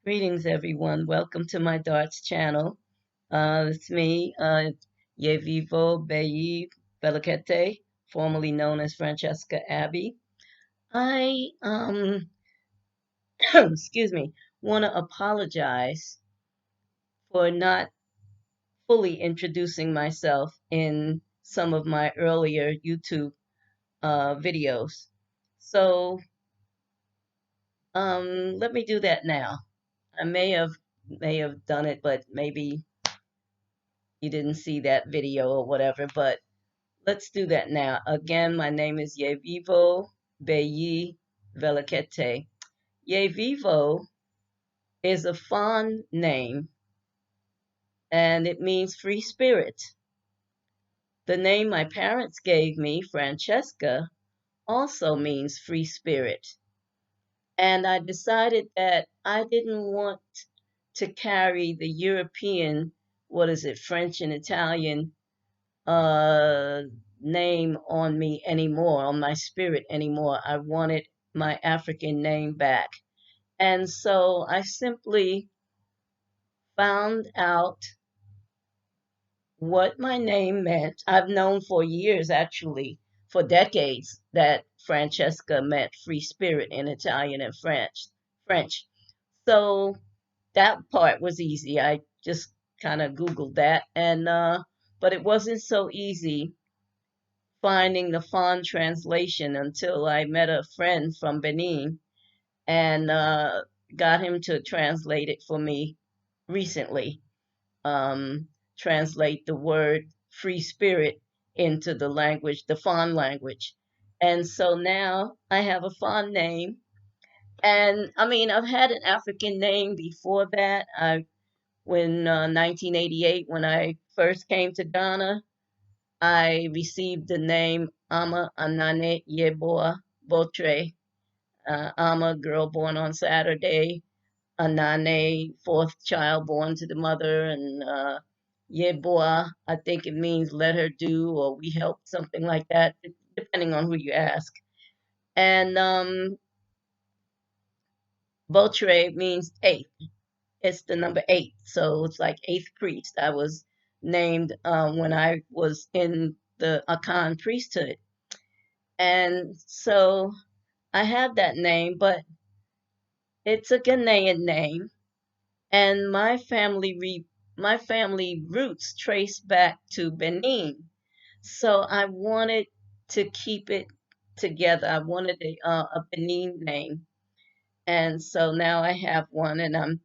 Greetings, everyone. Welcome to my darts channel. It's me, Yevivo Beyi Belakete, formerly known as Francesca Abbey. I, excuse me, want to apologize for not fully introducing myself in some of my earlier YouTube videos. So, let me do that now. I may have done it, but maybe you didn't see that video or whatever, but let's do that now. Again, my name is Yevivo Beyi Velakete. Yevivo is a fond name and it means free spirit. The name my parents gave me, Francesca, also means free spirit. And I decided that I didn't want to carry the European, what is it, French and Italian uh name on me anymore, on my spirit anymore. I wanted my African name back. And so I simply found out what my name meant. I've known for years, actually, for decades, that Francesca meant free spirit in Italian and French. So that part was easy. I just kind of Googled that and but it wasn't so easy finding the font translation until I met a friend from Benin and got him to translate it for me recently. Translate the word free spirit into the language, the font language. And so now I have a font name. And I mean, I've had an African name before that. When 1988, when I first came to Ghana, I received the name Ama Anane Yeboah Botre. Ama, girl born on Saturday. Anane, fourth child born to the mother. And Yeboah, I think it means let her do or we help, something like that, depending on who you ask. And Botre means eighth. It's the number eight. So it's like eighth priest. I was named when I was in the Akan priesthood. And so I have that name, but it's a Ghanaian name, and my family roots trace back to Benin. So I wanted to keep it together. I wanted a Benin name, and so now I have one, and I'm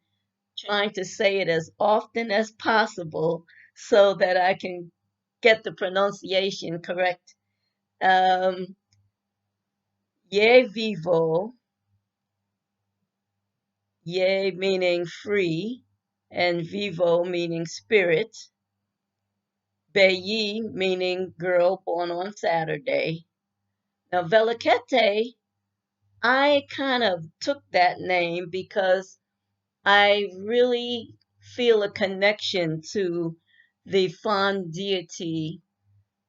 trying to say it as often as possible so that I can get the pronunciation correct. Um, Ye vivo. Ye meaning free, and vivo meaning spirit. Beyi meaning girl born on Saturday. Now, Velikete, I kind of took that name because I really feel a connection to the fond deity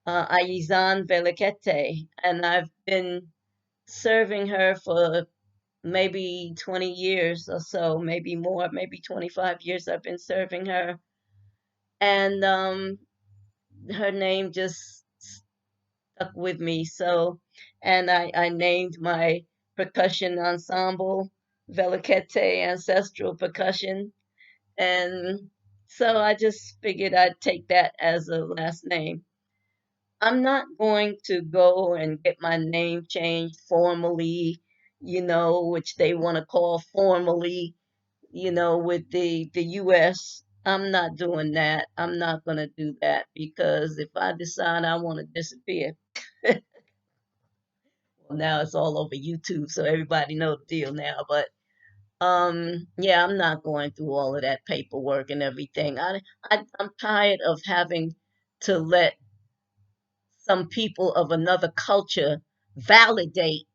Ayizan Velikete, and I've been serving her for maybe 20 years or so, maybe more, maybe 25 years I've been serving her. And her name just stuck with me. So, and I named my percussion ensemble Velikete Ancestral Percussion. And so I just figured I'd take that as a last name. I'm not going to go and get my name changed formally, which they want to call formally, with the US. I'm not doing that. I'm not going to do that because if I decide I want to disappear, well, now it's all over YouTube, so everybody know the deal now. But yeah, I'm not going through all of that paperwork and everything. I'm tired of having to let some people of another culture validate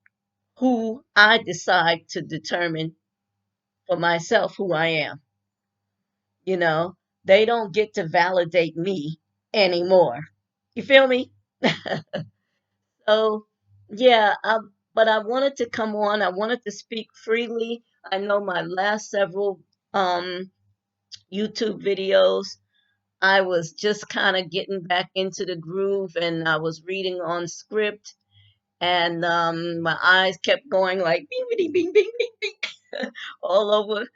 who I decide to determine for myself who I am. You know, they don't get to validate me anymore. You feel me? So, yeah, but I wanted to come on. I wanted to speak freely. I know my last several um, YouTube videos. I was just kind of getting back into the groove, and I was reading on script, and my eyes kept going like bing, bing, bing, bing, bing, bing, all over.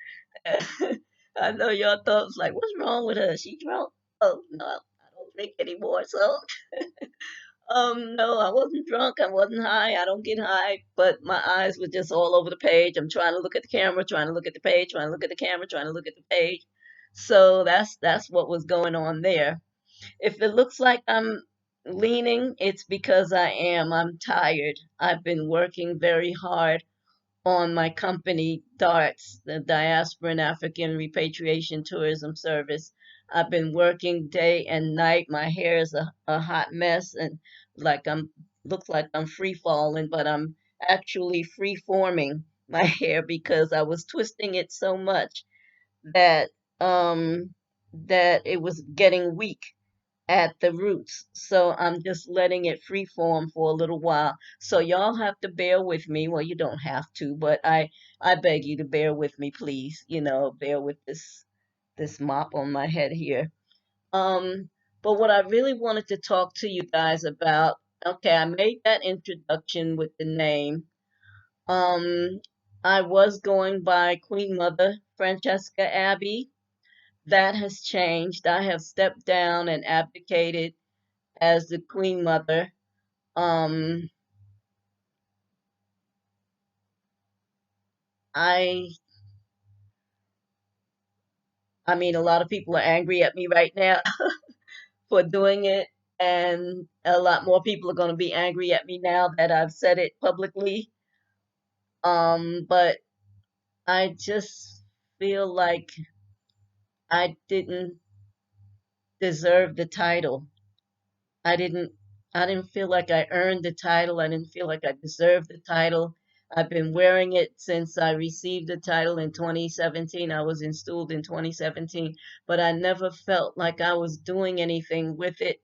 I know y'all thought it was like, what's wrong with her? She drunk? Oh no, I don't drink anymore. So no, I wasn't drunk. I wasn't high. I don't get high, but my eyes were just all over the page. I'm trying to look at the camera, trying to look at the page, trying to look at the camera, trying to look at the page. So that's what was going on there. If it looks like I'm leaning, it's because I am. I'm tired. I've been working very hard on my company, DARTS, the Diaspora and African Repatriation Tourism Service. I've been working day and night. My hair is a hot mess, and like I'm looks like I'm free falling, but I'm actually free forming my hair because I was twisting it so much that um that it was getting weak at the roots. So I'm just letting it free form for a little while. So y'all have to bear with me. Well, you don't have to, but I beg you to bear with me, please. Bear with this mop on my head here. Um, but what I really wanted to talk to you guys about, okay, I made that introduction with the name. Um, I was going by Queen Mother Francesca Abbey. That has changed. I have stepped down and abdicated as the Queen Mother. Um, I I mean, a lot of people are angry at me right now for doing it, and a lot more people are going to be angry at me now that I've said it publicly. But I just feel like I didn't deserve the title. I didn't I didn't feel like I earned the title. I didn't feel like I deserved the title. I've been wearing it since I received the title in 2017. I was installed in 2017, but I never felt like I was doing anything with it.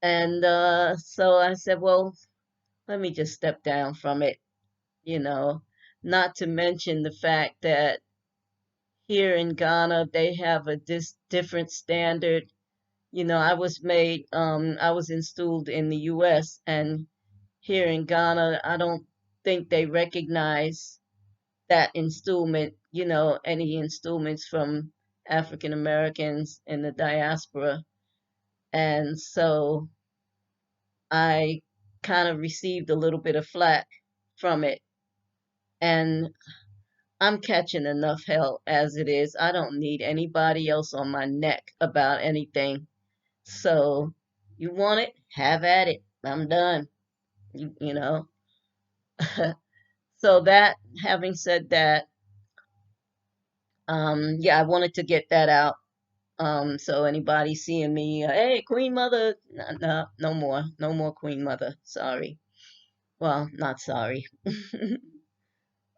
And so I said, well, let me just step down from it, you know, not to mention the fact that here in Ghana, they have a different standard. I was installed in the US, and here in Ghana, I don't think they recognize that installment, any installments from African Americans in the diaspora. And so I kind of received a little bit of flack from it. And I'm catching enough hell as it is. I don't need anybody else on my neck about anything. So you want it? Have at it. I'm done. You know. So that, having said that, yeah, I wanted to get that out. So anybody seeing me, hey, Queen Mother, no, no, no more, no more Queen Mother. Sorry. Well, not sorry.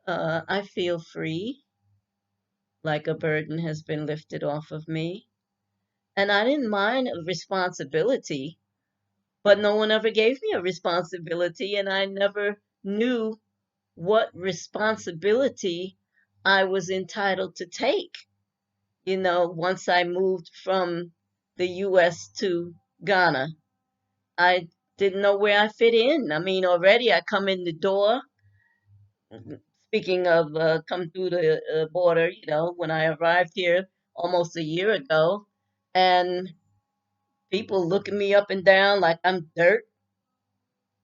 I feel free, like a burden has been lifted off of me. And I didn't mind a responsibility, but no one ever gave me a responsibility, and I never knew what responsibility I was entitled to take. Once I moved from the US to Ghana, I didn't know where I fit in. I mean, already I come in the door. Speaking of come through the border, when I arrived here almost a year ago, and people looking me up and down like I'm dirt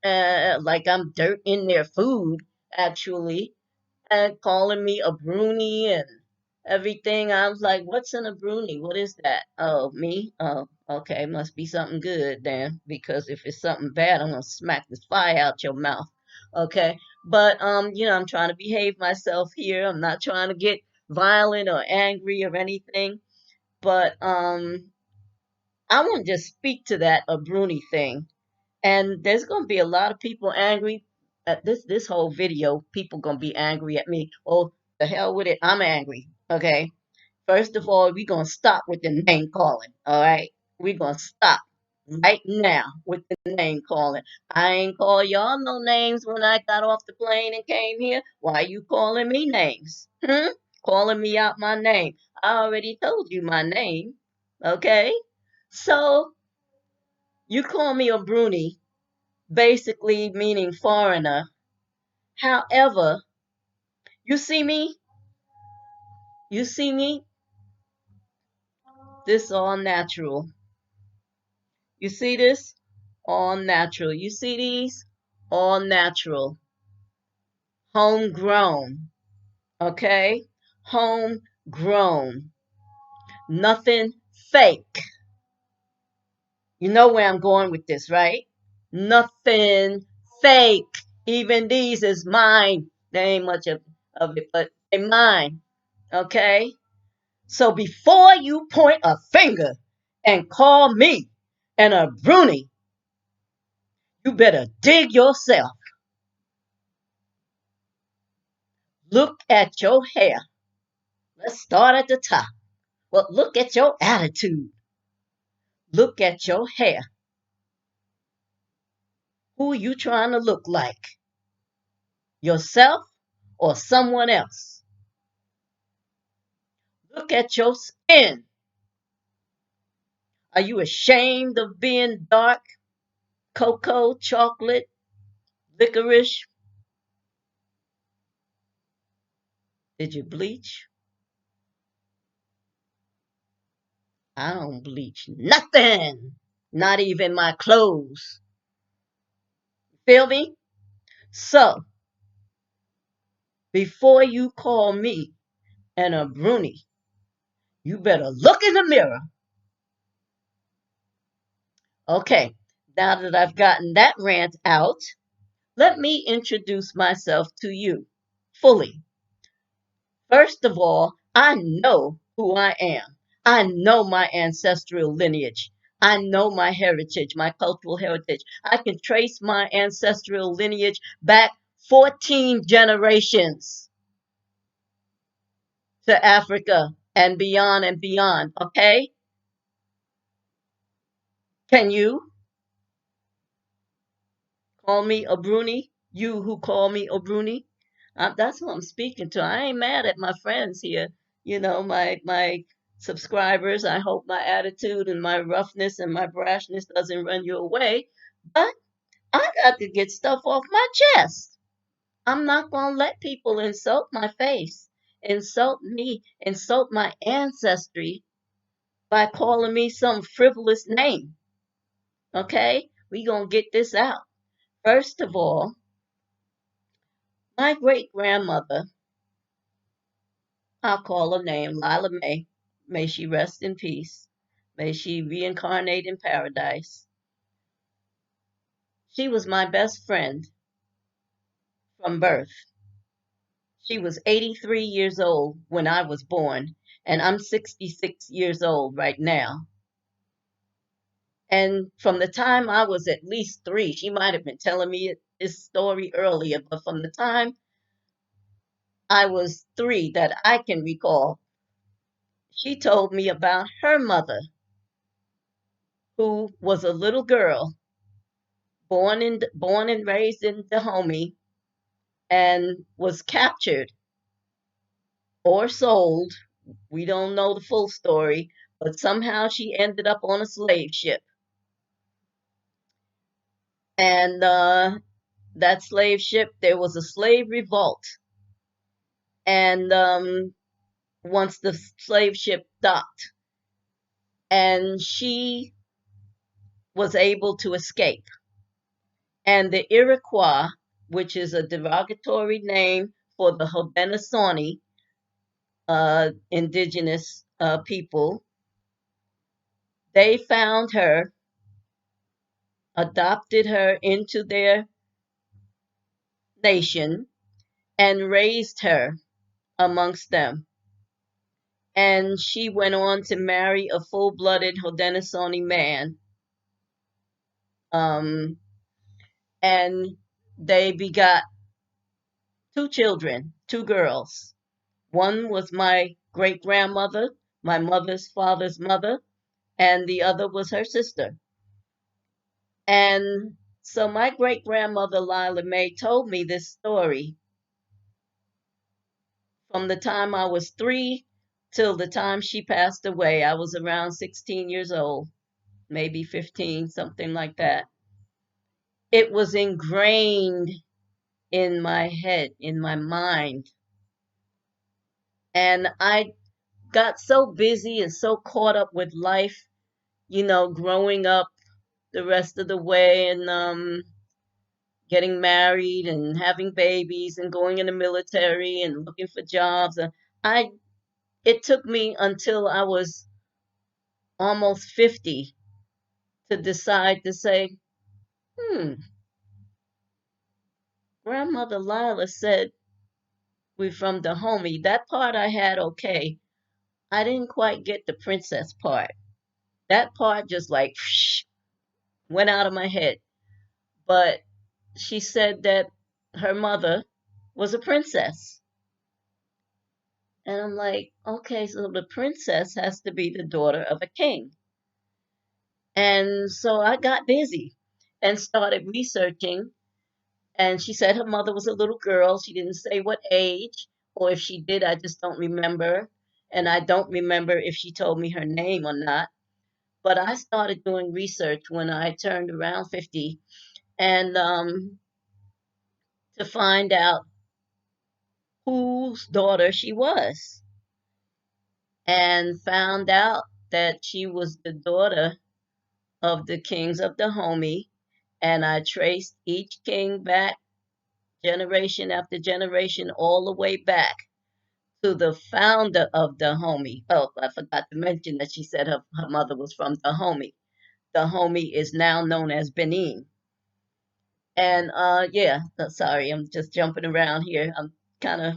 in their food, actually, and calling me a broonie and everything. I was like, what's in a broonie? What is that? Oh, me? Oh, okay. Must be something good then, because if it's something bad, I'm gonna smack this fire out your mouth. Okay. But I'm trying to behave myself here. I'm not trying to get violent or angry or anything. But I want to just speak to that a broonie thing. And there's gonna be a lot of people angry at this whole video. People gonna be angry at me. Oh, the hell with it. I'm angry. Okay. First of all, we're gonna stop with the name calling. All right. We're gonna stop right now with the name calling. I ain't call y'all no names when I got off the plane and came here. Why you calling me names? Hmm? calling me out my name. I already told you my name. Okay? So you call me a Bruni, basically meaning foreigner. However, you see me, you see me, this all natural. You see this? All natural. You see these? All natural. Homegrown. Okay? Homegrown. Nothing fake. You know where I'm going with this, right? Nothing fake. Even these is mine. There ain't much of it, but they're mine. Okay? So before you point a finger and call me and a Bruni, you better dig yourself. Look at your hair. Let's start at the top. Well, look at your attitude. Look at your hair. Who you trying to look like? Yourself or someone else? Look at your skin. Are you ashamed of being dark, cocoa, chocolate, licorice? Did you bleach? I don't bleach nothing. Not even my clothes. Feel me? So, before you call me and a Bruni, you better look in the mirror. Okay, now that I've gotten that rant out, let me introduce myself to you fully. First of all, I know who I am. I know my ancestral lineage. I know my heritage, my cultural heritage. I can trace my ancestral lineage back 14 generations to Africa and beyond and beyond. Okay? Can you call me a Bruni? You who call me a Bruni? That's who I'm speaking to. I ain't mad at my friends here. My subscribers. I hope my attitude and my roughness and my brashness doesn't run you away. But I got to get stuff off my chest. I'm not gonna let people insult my face, insult me, insult my ancestry by calling me some frivolous name. Okay? We gonna get this out. First of all, my great grandmother, I'll call her name, Lyla May. May she rest in peace. May she reincarnate in paradise. She was my best friend from birth. She was 83 years old when I was born, and I'm 66 years old right now. And from the time I was at least 3, she might have been telling me this story earlier, but from the time I was 3 that I can recall, she told me about her mother, who was a little girl born and raised in Dahomey and was captured or sold. We don't know the full story, but somehow she ended up on a slave ship. And that slave ship, there was a slave revolt. And once the slave ship docked, and she was able to escape. And the Iroquois, which is a derogatory name for the Haudenosaunee indigenous people, they found her, adopted her into their nation, and raised her amongst them. And she went on to marry a full-blooded Haudenosaunee man. Um, and they begot 2 children, 2 girls. One was my great grandmother, my mother's father's mother, and the other was her sister. And so my great grandmother Lyla May told me this story from the time I was 3 till the time she passed away. I was around 16 years old, maybe 15, something like that. It was ingrained in my head, in my mind. And I got so busy and so caught up with life, growing up the rest of the way and getting married and having babies and going in the military and looking for jobs. I it took me until I was almost 50 to decide to say, hmm, grandmother Lyla said we're from Dahomey. That part I had okay. I didn't quite get the princess part. That part just like went out of my head. But she said that her mother was a princess. And I'm like, okay, so the princess has to be the daughter of a king. And so I got busy and started researching. And she said her mother was a little girl. She didn't say what age, or if she did, I just don't remember. And I don't remember if she told me her name or not. But I started doing research when I turned around 50 and to find out whose daughter she was. And found out that she was the daughter of the kings of Dahomey. And I traced each king back generation after generation, all the way back to the founder of Dahomey. Oh, I forgot to mention that she said her mother was from Dahomey. Dahomey is now known as Benin. And yeah, sorry, I'm just jumping around here. I'm kind of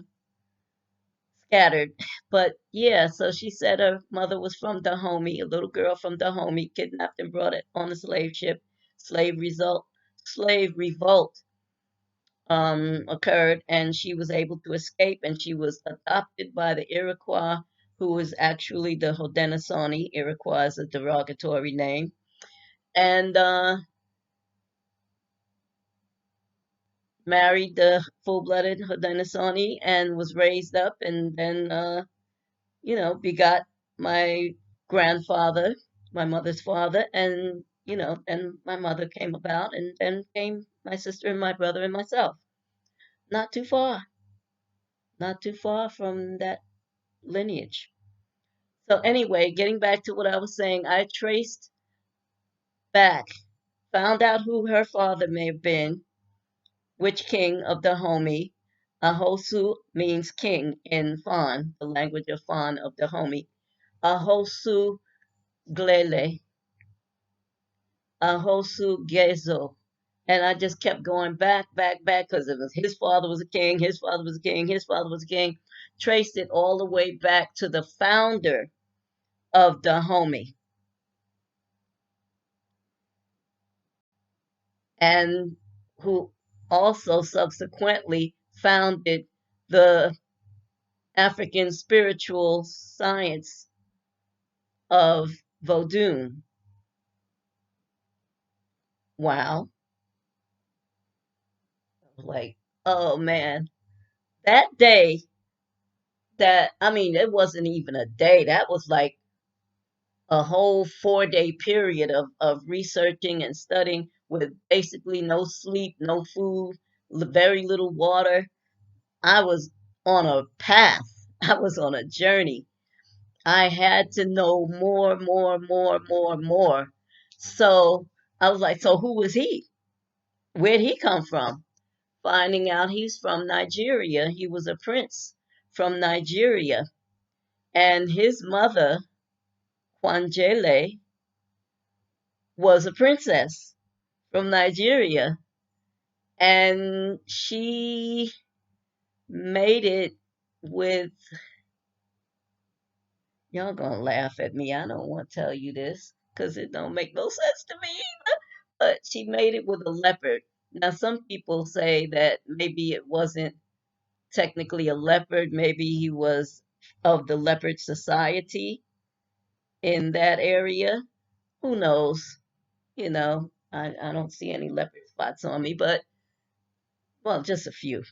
scattered. But yeah, so she said her mother was from Dahomey, a little girl from Dahomey, kidnapped and brought it on a slave ship. Slave result, slave revolt occurred, and she was able to escape, and she was adopted by the Iroquois, who was actually the Haudenosaunee. Iroquois is a derogatory name, and married the full-blooded Haudenosaunee, and was raised up, and then begot my grandfather, my mother's father, and then my mother came about, and then came my sister and my brother and myself. Not too far, not too far from that lineage. So anyway, getting back to what I was saying, I traced back, found out who her father may have been, which king of Dahomey. Ahosu means king in Fon, the language of Fon of Dahomey. Ahosu Glele, Ahosu Gezo. And I just kept going back, because it was his father was a king, his father was a king, his father was a king. Traced it all the way back to the founder of Dahomey. And who also subsequently founded the African spiritual science of Vodun. Wow. Like, oh man, that day, I mean, it wasn't even a day, that was like a whole 4-day period of researching and studying with basically no sleep, no food, very little water. I was on a path, I was on a journey. I had to know more. So I was like, so who was he? Where'd he come from? Finding out he's from Nigeria. He was a prince from Nigeria. And his mother, Kwanjele, was a princess from Nigeria. And she made it with, y'all gonna laugh at me. I don't want to tell you this because it don't make no sense to me. But she made it with a leopard. Now, some people say that maybe it wasn't technically a leopard, maybe he was of the leopard society in that area. Who knows? I don't see any leopard spots on me, but well, just a few.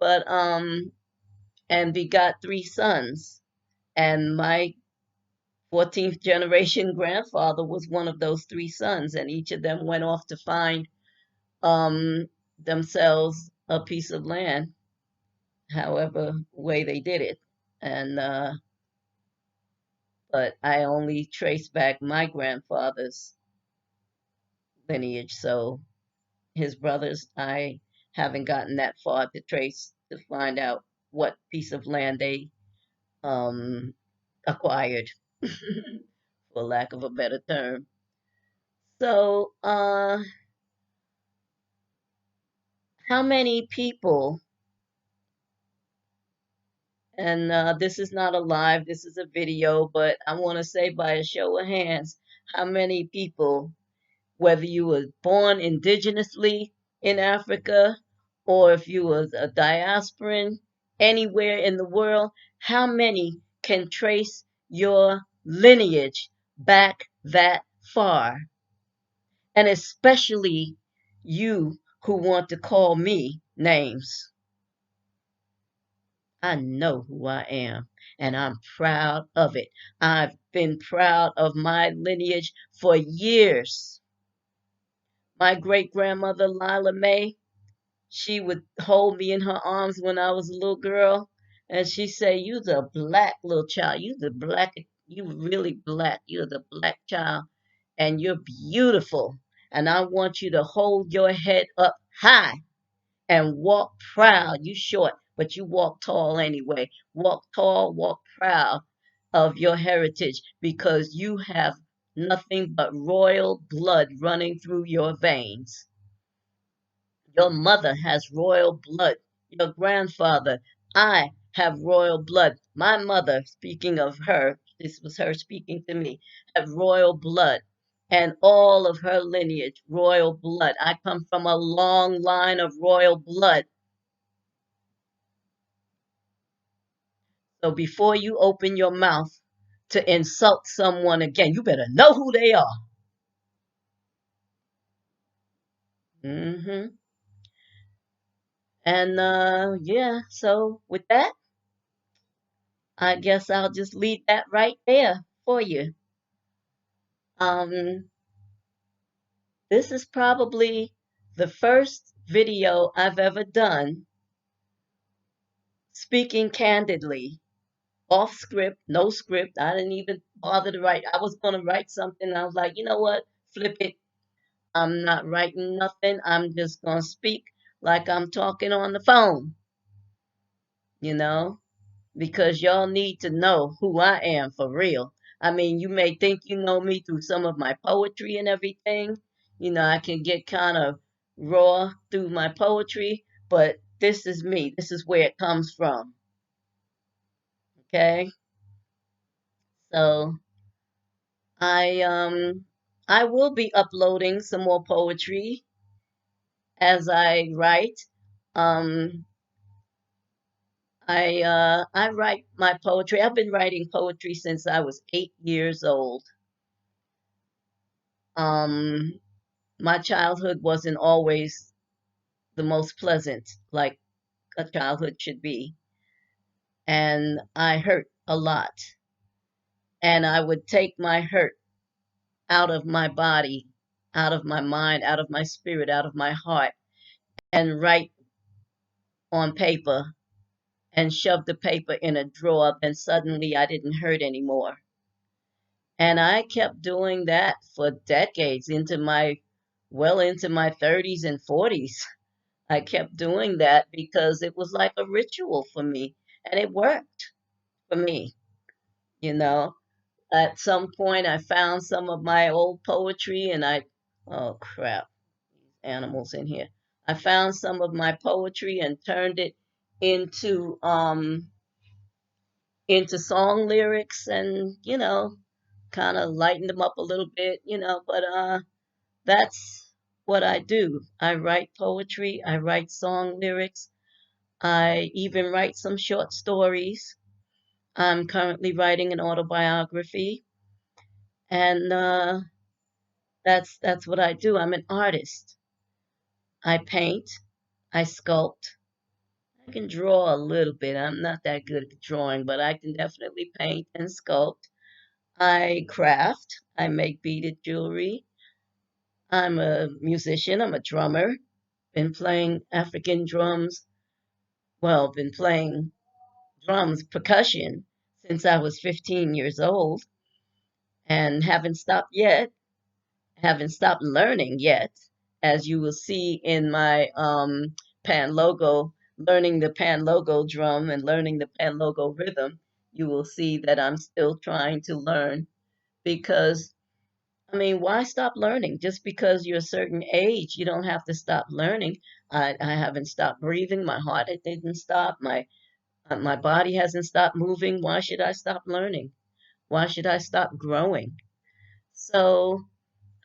But and begot three sons. And my 14th generation grandfather was one of those three sons, and each of them went off to find um, themselves a piece of land, however way they did it. And but I only trace back my grandfather's lineage, so his brothers, I haven't gotten that far to trace to find out what piece of land they um, acquired, for lack of a better term. So, how many people, and this is not a live, this is a video, but I want to say by a show of hands, how many people, whether you were born indigenously in Africa or if you was a diasporan anywhere in the world, how many can trace your lineage back that far? And especially you who want to call me names. I know who I am, and I'm proud of it. I've been proud of my lineage for years. My great grandmother, Lyla May, she would hold me in her arms when I was a little girl, and she say, "You the black little child. You the black. You really black. You're the black child, and you're beautiful. And I want you to hold your head up high and walk proud. You short, but you walk tall anyway. Walk tall, walk proud of your heritage because you have nothing but royal blood running through your veins. Your mother has royal blood. Your grandfather, I have royal blood. My mother, speaking of her, this was her speaking to me, had royal blood. And all of her lineage, royal blood. I come from a long line of royal blood. So before you open your mouth to insult someone again, you better know who they are. Hmm. And yeah, so with that, I guess I'll just leave that right there for you. Um, this is probably the first video I've ever done speaking candidly, off script, no script. I didn't even bother to write. I was going to write something. I was like, you know what? Flip it. I'm not writing nothing. I'm just going to speak like I'm talking on the phone, you know, because y'all need to know who I am for real. I mean, you may think you know me through some of my poetry and everything. You know, I can get kind of raw through my poetry, but this is me. This is where it comes from. Okay? So, I will be uploading some more poetry as I write. Um I write my poetry. I've been writing poetry since I was 8 years old. Um, my childhood wasn't always the most pleasant, like a childhood should be, and I hurt a lot. And I would take my hurt out of my body, out of my mind, out of my spirit, out of my heart, and write on paper and shove the paper in a drawer. Then suddenly I didn't hurt anymore. And I kept doing that for decades well into my 30s and 40s. I kept doing that because it was like a ritual for me and it worked for me, you know. At some point I found some of my old poetry and oh crap, animals in here. I found some of my poetry and turned it into into song lyrics and, kind of lightened them up a little bit, but that's what I do. I write poetry, I write song lyrics, I even write some short stories. I'm currently writing an autobiography, and that's what I do. I'm an artist. I paint, I sculpt, I can draw a little bit. I'm not that good at drawing, but I can definitely paint and sculpt. I craft. I make beaded jewelry. I'm a musician. I'm a drummer. Been playing African drums. Well, been playing drums, percussion, since I was 15 years old and haven't stopped yet. Haven't stopped learning yet, as you will see in my pan logo, learning the pan logo drum and learning the pan logo rhythm. You will see that I'm still trying to learn because, I mean, why stop learning? Just because you're a certain age, you don't have to stop learning. I haven't stopped breathing. My heart it didn't stop. My body hasn't stopped moving. Why should I stop learning? Why should I stop growing? So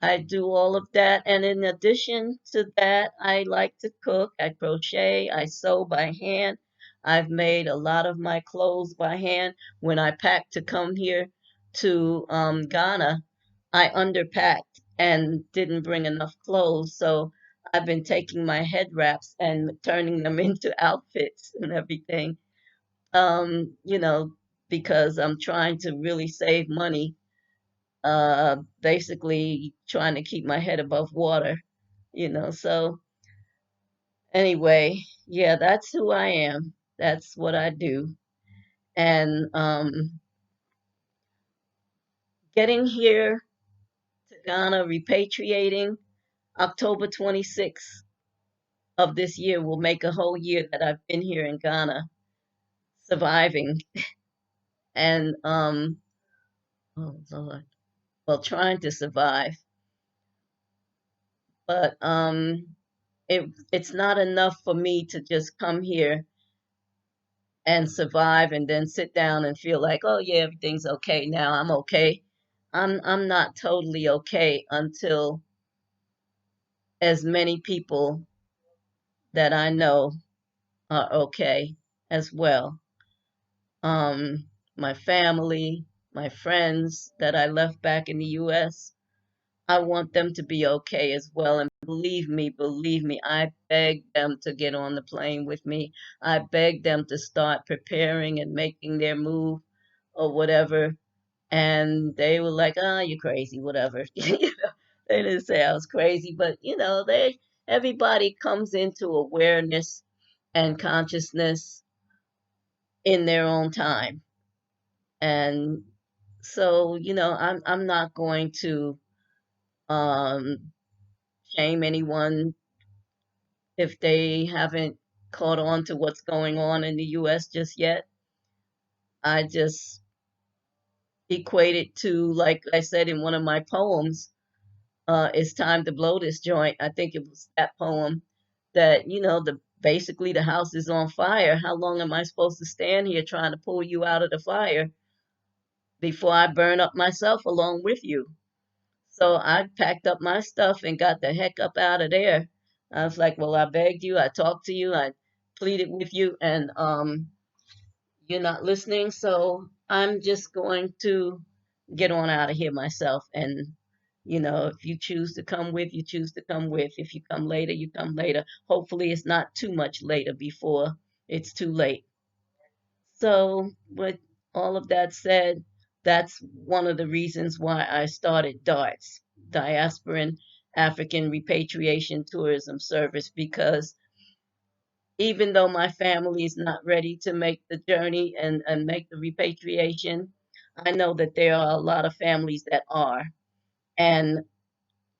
I do all of that. And in addition to that, I like to cook. I crochet. I sew by hand. I've made a lot of my clothes by hand. When I packed to come here to Ghana, I underpacked and didn't bring enough clothes. So I've been taking my head wraps and turning them into outfits and everything. You know, because I'm trying to really save money, basically trying to keep my head above water, you know. So anyway, yeah, that's who I am. That's what I do. And getting here to Ghana, repatriating October 26th of this year will make a whole year that I've been here in Ghana, surviving and oh Lord, well, trying to survive. But it's not enough for me to just come here and survive and then sit down and feel like, oh yeah, everything's okay now. I'm okay. I'm not totally okay until as many people that I know are okay as well. My family, my friends that I left back in the US, I want them to be okay as well. And believe me, I begged them to get on the plane with me. I begged them to start preparing and making their move or whatever. And they were like, "Oh, you're crazy, whatever." They didn't say I was crazy, but everybody comes into awareness and consciousness in their own time. And so, I'm not going to um shame anyone if they haven't caught on to what's going on in the US just yet. I just equate it to, like I said in one of my poems, it's time to blow this joint. I think it was that poem that, the basically the house is on fire. How long am I supposed to stand here trying to pull you out of the fire before I burn up myself along with you? So I packed up my stuff and got the heck up out of there. I was like, well, I begged you, I talked to you, I pleaded with you, and you're not listening. So I'm just going to get on out of here myself. And, if you choose to come with, you choose to come with. If you come later, you come later. Hopefully, it's not too much later before it's too late. So, with all of that said, that's one of the reasons why I started DARTS, Diasporan African Repatriation Tourism Service, because even though my family is not ready to make the journey and make the repatriation, I know that there are a lot of families that are. And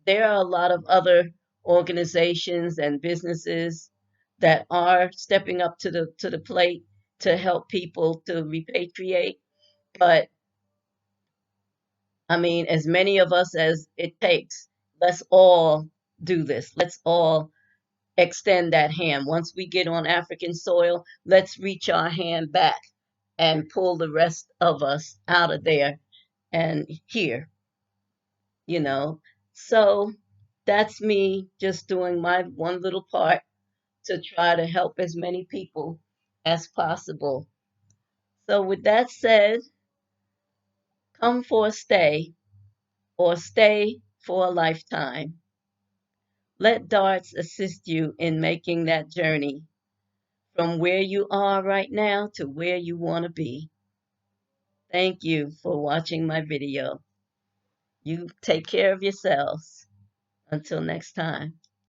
there are a lot of other organizations and businesses that are stepping up to the plate to help people to repatriate. But I mean, as many of us as it takes, let's all do this. Let's all extend that hand. Once we get on African soil, let's reach our hand back and pull the rest of us out of there and here, you know. So that's me just doing my one little part to try to help as many people as possible. So, with that said, come for a stay or stay for a lifetime. Let darts assist you in making that journey from where you are right now to where you want to be. Thank you for watching my video. You take care of yourselves. Until next time.